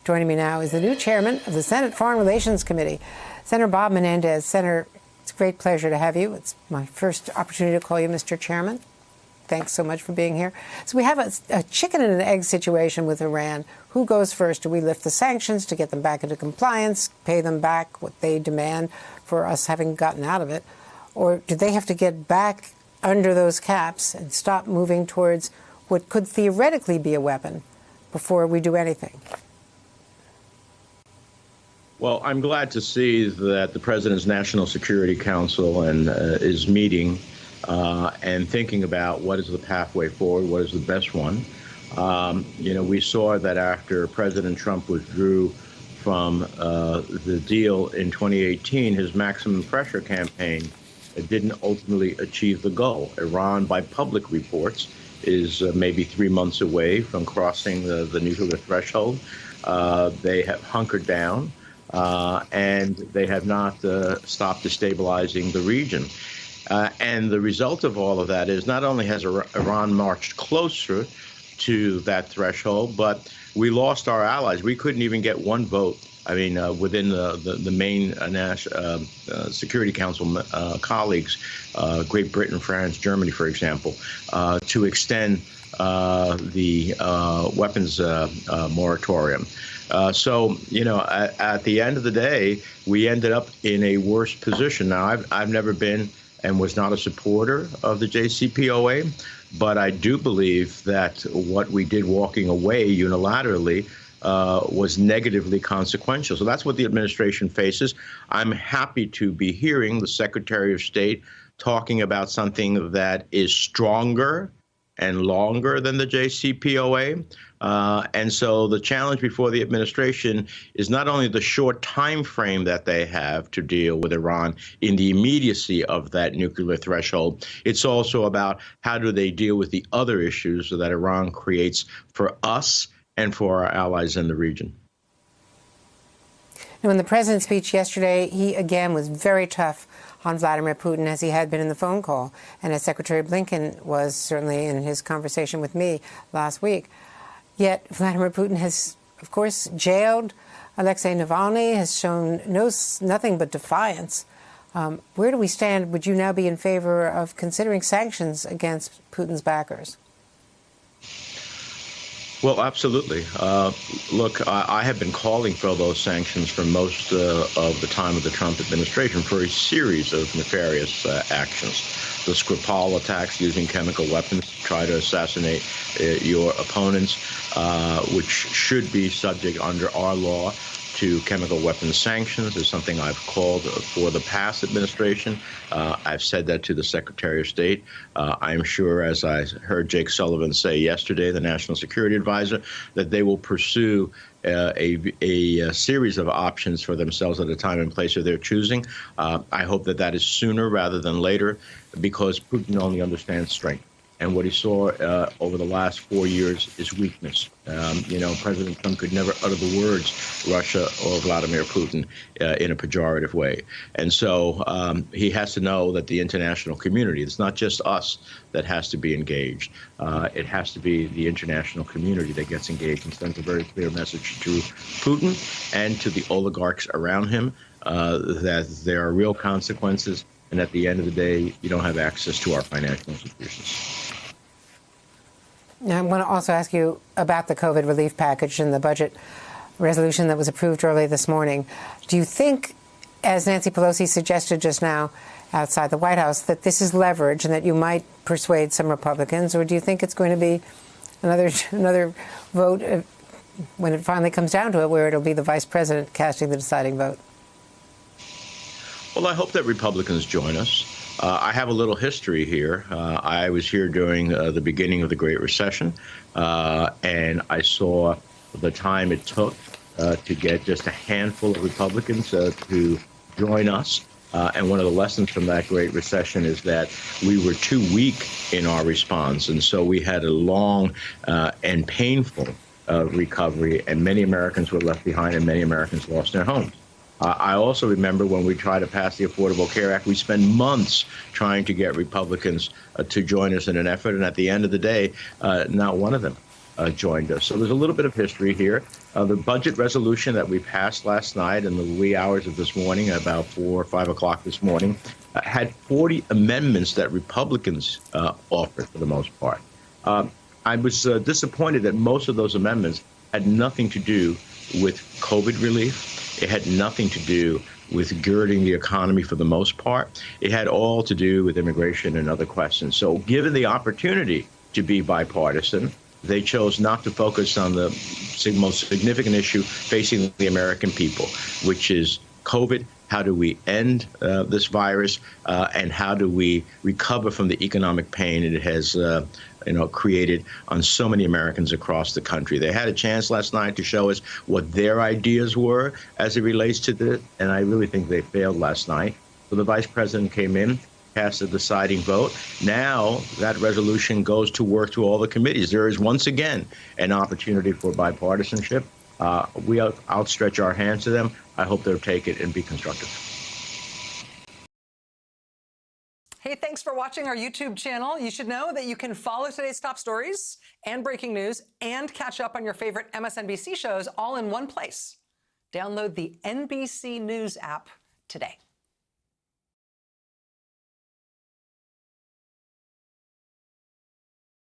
Joining me now is the new chairman of the Senate Foreign Relations Committee, Senator Bob Menendez. Senator, it's a great pleasure to have you. It's my first opportunity to call you Mr. Chairman. Thanks so much for being here. So we have a chicken and an egg situation with Iran. Who goes first? Do we lift the sanctions to get them back into compliance, pay them back what they demand for us having gotten out of it? Or do they have to get back under those caps and stop moving towards what could theoretically be a weapon before we do anything? Well, I'm glad to see that the President's National Security Council is meeting and thinking about what is the pathway forward, what is the best one. We saw that after President Trump withdrew from the deal in 2018, his maximum pressure campaign didn't ultimately achieve the goal. Iran, by public reports, is maybe 3 months away from crossing the nuclear threshold. They have hunkered down. And they have not stopped destabilizing the region. And the result of all of that is not only has Iran marched closer to that threshold, but we lost our allies. We couldn't even get one vote. I mean, within the main Security Council colleagues, Great Britain, France, Germany, for example, to extend the weapons moratorium. So, at the end of the day, we ended up in a worse position. Now, I've never been and was not a supporter of the JCPOA, but I do believe that what we did walking away unilaterally was negatively consequential. So that's what the administration faces. I'm happy to be hearing the Secretary of State talking about something that is stronger and longer than the JCPOA. And so the challenge before the administration is not only the short time frame that they have to deal with Iran in the immediacy of that nuclear threshold, it's also about how do they deal with the other issues that Iran creates for us and for our allies in the region. Now, in the president's speech yesterday, he again was very tough on Vladimir Putin, as he had been in the phone call, and as Secretary Blinken was certainly in his conversation with me last week. Yet Vladimir Putin has, of course, jailed Alexei Navalny, has shown nothing but defiance. Where do we stand? Would you now be in favor of considering sanctions against Putin's backers? Well, absolutely. Look, I have been calling for those sanctions for most of the time of the Trump administration for a series of nefarious actions. The Skripal attacks using chemical weapons to try to assassinate your opponents, which should be subject under our law to chemical weapons sanctions, is something I've called for the past administration. I've said that to the Secretary of State. I'm sure, as I heard Jake Sullivan say yesterday, the National Security Advisor, that they will pursue a series of options for themselves at a time and place of their choosing. I hope that is sooner rather than later, because Putin only understands strength. And what he saw over the last 4 years is weakness. President Trump could never utter the words Russia or Vladimir Putin in a pejorative way. And so he has to know that the international community, it's not just us that has to be engaged. It has to be the international community that gets engaged and sends a very clear message to Putin and to the oligarchs around him that there are real consequences. And at the end of the day, you don't have access to our financial institutions. Now, I want to also ask you about the COVID relief package and the budget resolution that was approved early this morning. Do you think, as Nancy Pelosi suggested just now outside the White House, that this is leverage and that you might persuade some Republicans, or do you think it's going to be another vote when it finally comes down to it, where it'll be the vice president casting the deciding vote? Well, I hope that Republicans join us. I have a little history here. I was here during the beginning of the Great Recession, and I saw the time it took to get just a handful of Republicans to join us. And one of the lessons from that Great Recession is that we were too weak in our response. And so we had a long and painful recovery, and many Americans were left behind and many Americans lost their homes. I also remember when we tried to pass the Affordable Care Act, we spent months trying to get Republicans to join us in an effort. And at the end of the day, not one of them joined us. So there's a little bit of history here. The budget resolution that we passed last night in the wee hours of this morning, about 4 or 5 o'clock this morning, had 40 amendments that Republicans offered for the most part. I was disappointed that most of those amendments had nothing to do with COVID relief. It had nothing to do with girding the economy for the most part. It had all to do with immigration and other questions. So given the opportunity to be bipartisan, they chose not to focus on the most significant issue facing the American people, which is COVID. How do we end this virus, and how do we recover from the economic pain it has created on so many Americans across the country? They had a chance last night to show us what their ideas were as it relates to this, and I really think they failed last night. So the vice president came in, cast a deciding vote. Now that resolution goes to work to all the committees. There is once again an opportunity for bipartisanship. We outstretch our hands to them. I hope they'll take it and be constructive. Hey, thanks for watching our YouTube channel. You should know that you can follow today's top stories and breaking news and catch up on your favorite MSNBC shows all in one place. Download the NBC News app today.